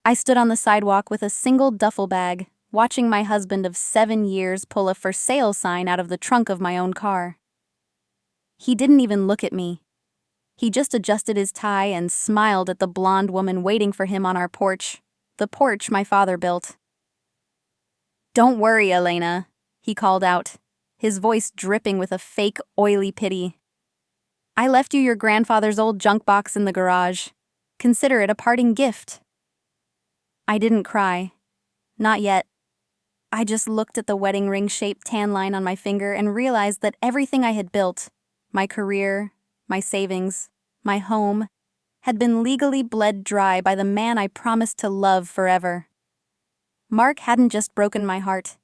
I stood on the sidewalk with a single duffel bag, watching my husband of 7 years pull a for sale sign out of the trunk of my own car. He didn't even look at me. He just adjusted his tie and smiled at the blonde woman waiting for him on our porch, the porch my father built. "Don't worry, Elena," he called out, his voice dripping with a fake, oily pity. "I left you your grandfather's old junk box in the garage. Consider it a parting gift." I didn't cry. Not yet. I just looked at the wedding ring-shaped tan line on my finger and realized that everything I had built, my career, my savings, my home, had been legally bled dry by the man I promised to love forever. Mark hadn't just broken my heart.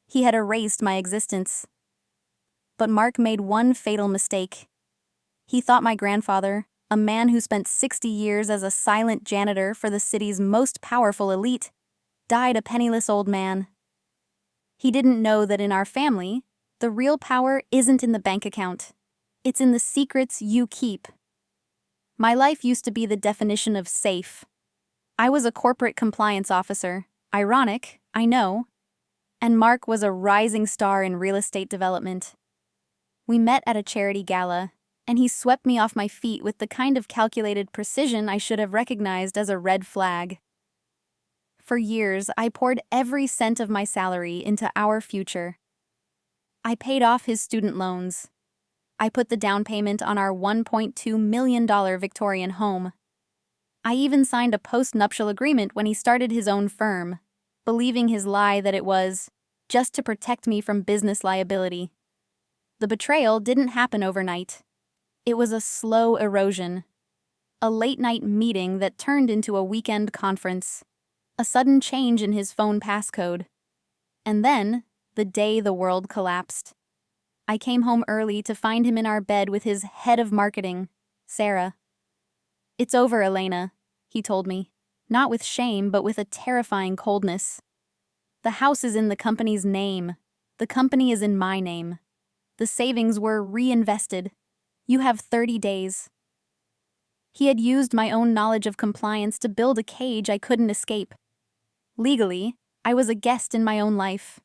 He had erased my existence. But Mark made one fatal mistake. He thought my grandfather, a man who spent 60 years as a silent janitor for the city's most powerful elite, died a penniless old man. He didn't know that in our family, the real power isn't in the bank account. It's in the secrets you keep. My life used to be the definition of safe. I was a corporate compliance officer. Ironic, I know. And Mark was a rising star in real estate development. We met at a charity gala, and he swept me off my feet with the kind of calculated precision I should have recognized as a red flag. For years, I poured every cent of my salary into our future. I paid off his student loans. I put the down payment on our $1.2 million Victorian home. I even signed a post-nuptial agreement when he started his own firm, believing his lie that it was just to protect me from business liability. The betrayal didn't happen overnight. It was a slow erosion. A late-night meeting that turned into a weekend conference. A sudden change in his phone passcode. And then, the day the world collapsed. I came home early to find him in our bed with his head of marketing, Sarah. "It's over, Elena," he told me, not with shame but with a terrifying coldness. "The house is in the company's name. The company is in my name. The savings were reinvested. You have 30 days. He had used my own knowledge of compliance to build a cage I couldn't escape. Legally, I was a guest in my own life.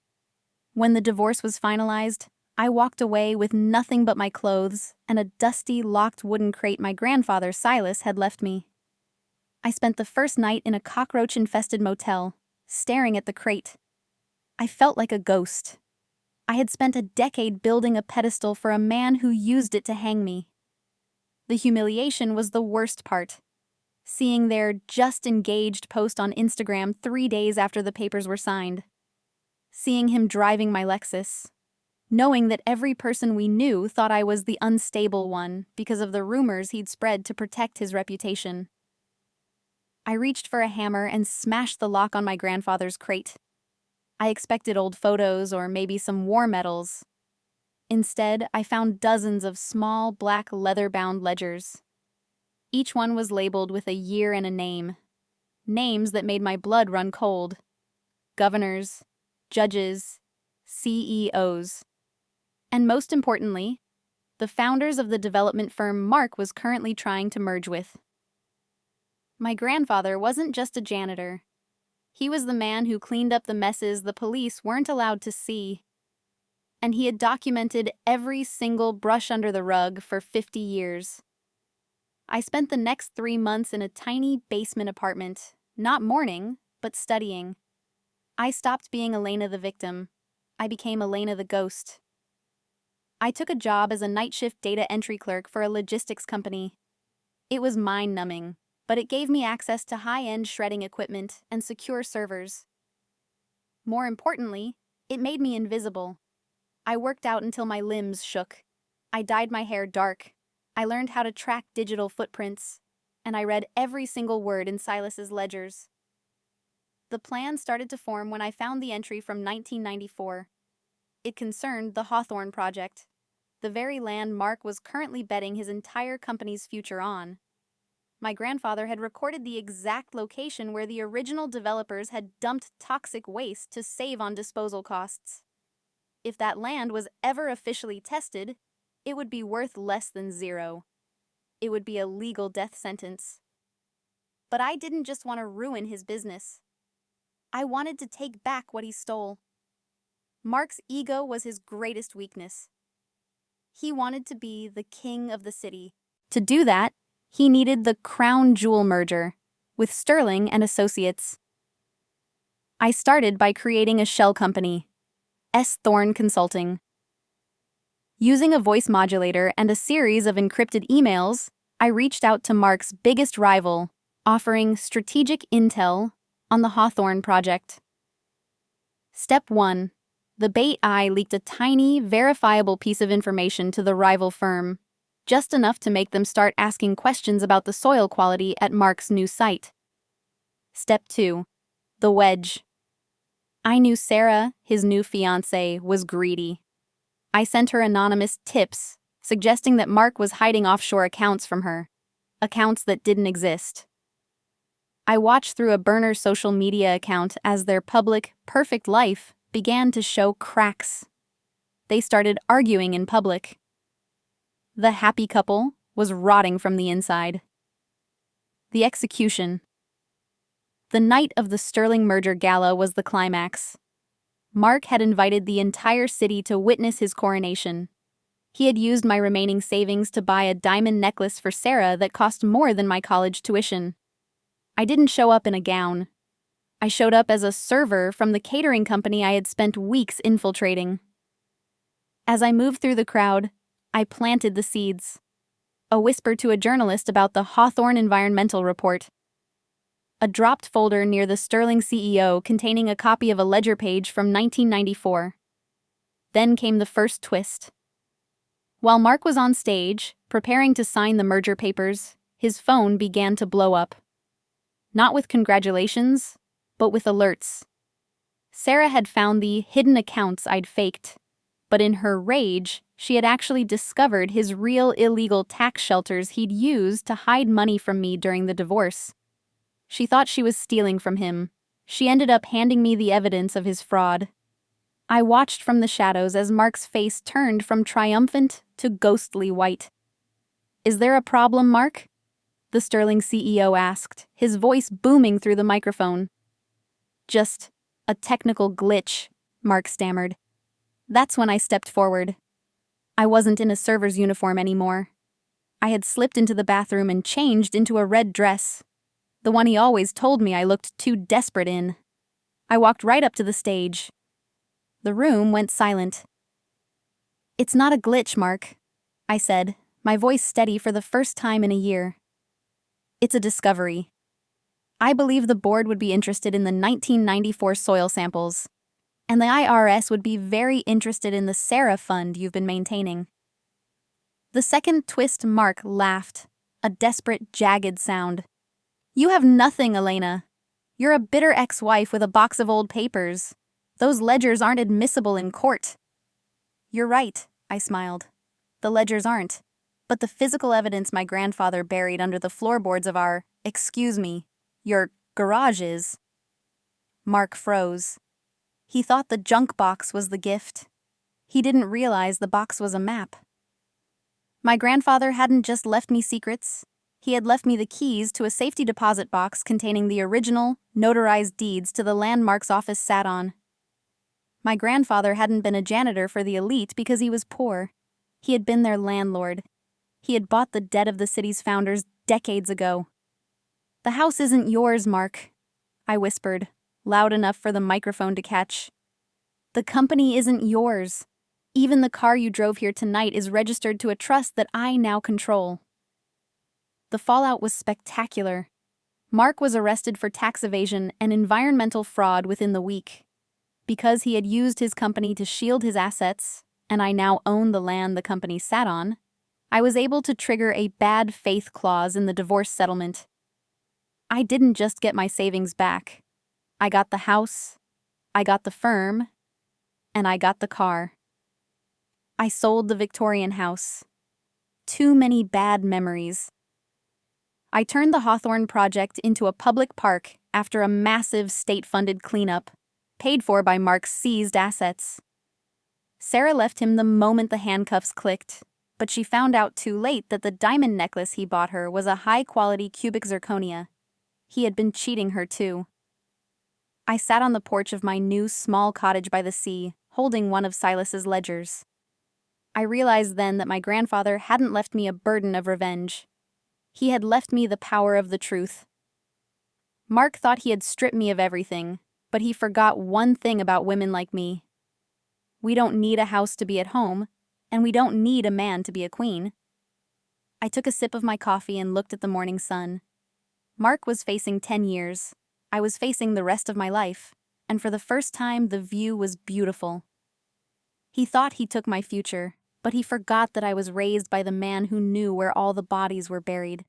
When the divorce was finalized, I walked away with nothing but my clothes and a dusty, locked wooden crate my grandfather, Silas, had left me. I spent the first night in a cockroach-infested motel, staring at the crate. I felt like a ghost. I had spent a decade building a pedestal for a man who used it to hang me. The humiliation was the worst part. Seeing their "just engaged" post on Instagram 3 days after the papers were signed. Seeing him driving my Lexus. Knowing that every person we knew thought I was the unstable one because of the rumors he'd spread to protect his reputation. I reached for a hammer and smashed the lock on my grandfather's crate. I expected old photos or maybe some war medals. Instead, I found dozens of small, black, leather-bound ledgers. Each one was labeled with a year and a name. Names that made my blood run cold. Governors, judges, CEOs. And most importantly, the founders of the development firm Mark was currently trying to merge with. My grandfather wasn't just a janitor. He was the man who cleaned up the messes the police weren't allowed to see. And he had documented every single brush under the rug for 50 years. I spent the next 3 months in a tiny basement apartment, not mourning, but studying. I stopped being Elena the victim. I became Elena the ghost. I took a job as a night shift data entry clerk for a logistics company. It was mind-numbing, but it gave me access to high-end shredding equipment and secure servers. More importantly, it made me invisible. I worked out until my limbs shook. I dyed my hair dark. I learned how to track digital footprints, and I read every single word in Silas's ledgers. The plan started to form when I found the entry from 1994. It concerned the Hawthorne Project, the very land Mark was currently betting his entire company's future on. My grandfather had recorded the exact location where the original developers had dumped toxic waste to save on disposal costs. If that land was ever officially tested, it would be worth less than zero. It would be a legal death sentence. But I didn't just want to ruin his business. I wanted to take back what he stole. Mark's ego was his greatest weakness. He wanted to be the king of the city. To do that, he needed the crown jewel merger with Sterling and Associates. I started by creating a shell company, S. Thorne Consulting. Using a voice modulator and a series of encrypted emails, I reached out to Mark's biggest rival, offering strategic intel on the Hawthorne project. Step 1. The bait eye leaked a tiny, verifiable piece of information to the rival firm, just enough to make them start asking questions about the soil quality at Mark's new site. Step 2. The wedge. I knew Sarah, his new fiancée, was greedy. I sent her anonymous tips, suggesting that Mark was hiding offshore accounts from her, accounts that didn't exist. I watched through a burner social media account as their public, perfect life began to show cracks. They started arguing in public. The happy couple was rotting from the inside. The execution. The night of the Sterling merger gala was the climax. Mark had invited the entire city to witness his coronation. He had used my remaining savings to buy a diamond necklace for Sarah that cost more than my college tuition. I didn't show up in a gown. I showed up as a server from the catering company I had spent weeks infiltrating. As I moved through the crowd, I planted the seeds. A whisper to a journalist about the Hawthorne environmental report. A dropped folder near the Sterling CEO containing a copy of a ledger page from 1994. Then came the first twist. While Mark was on stage, preparing to sign the merger papers, his phone began to blow up. Not with congratulations, but with alerts. Sarah had found the hidden accounts I'd faked, but in her rage, she had actually discovered his real illegal tax shelters he'd used to hide money from me during the divorce. She thought she was stealing from him. She ended up handing me the evidence of his fraud. I watched from the shadows as Mark's face turned from triumphant to ghostly white. "Is there a problem, Mark?" the Sterling CEO asked, his voice booming through the microphone. "Just a technical glitch," Mark stammered. That's when I stepped forward. I wasn't in a server's uniform anymore. I had slipped into the bathroom and changed into a red dress, the one he always told me I looked too desperate in. I walked right up to the stage. The room went silent. "It's not a glitch, Mark," I said, my voice steady for the first time in a year. "It's a discovery. I believe the board would be interested in the 1994 soil samples, and the IRS would be very interested in the Sarah fund you've been maintaining." The second twist, Mark laughed, a desperate, jagged sound. "You have nothing, Elena. You're a bitter ex-wife with a box of old papers. Those ledgers aren't admissible in court." "You're right," I smiled. "The ledgers aren't. But the physical evidence my grandfather buried under the floorboards of your garage is." Mark froze. He thought the junk box was the gift. He didn't realize the box was a map. My grandfather hadn't just left me secrets. He had left me the keys to a safety deposit box containing the original, notarized deeds to the land Mark's office sat on. My grandfather hadn't been a janitor for the elite because he was poor. He had been their landlord. He had bought the debt of the city's founders decades ago. "The house isn't yours, Mark," I whispered, loud enough for the microphone to catch. "The company isn't yours. Even the car you drove here tonight is registered to a trust that I now control." The fallout was spectacular. Mark was arrested for tax evasion and environmental fraud within the week. Because he had used his company to shield his assets, and I now own the land the company sat on, I was able to trigger a bad faith clause in the divorce settlement. I didn't just get my savings back. I got the house, I got the firm, and I got the car. I sold the Victorian house. Too many bad memories. I turned the Hawthorne project into a public park after a massive state-funded cleanup, paid for by Mark's seized assets. Sarah left him the moment the handcuffs clicked, but she found out too late that the diamond necklace he bought her was a high-quality cubic zirconia. He had been cheating her too. I sat on the porch of my new small cottage by the sea, holding one of Silas's ledgers. I realized then that my grandfather hadn't left me a burden of revenge. He had left me the power of the truth. Mark thought he had stripped me of everything, but he forgot one thing about women like me. We don't need a house to be at home, and we don't need a man to be a queen. I took a sip of my coffee and looked at the morning sun. Mark was facing 10 years. I was facing the rest of my life, and for the first time the view was beautiful. He thought he took my future, but he forgot that I was raised by the man who knew where all the bodies were buried.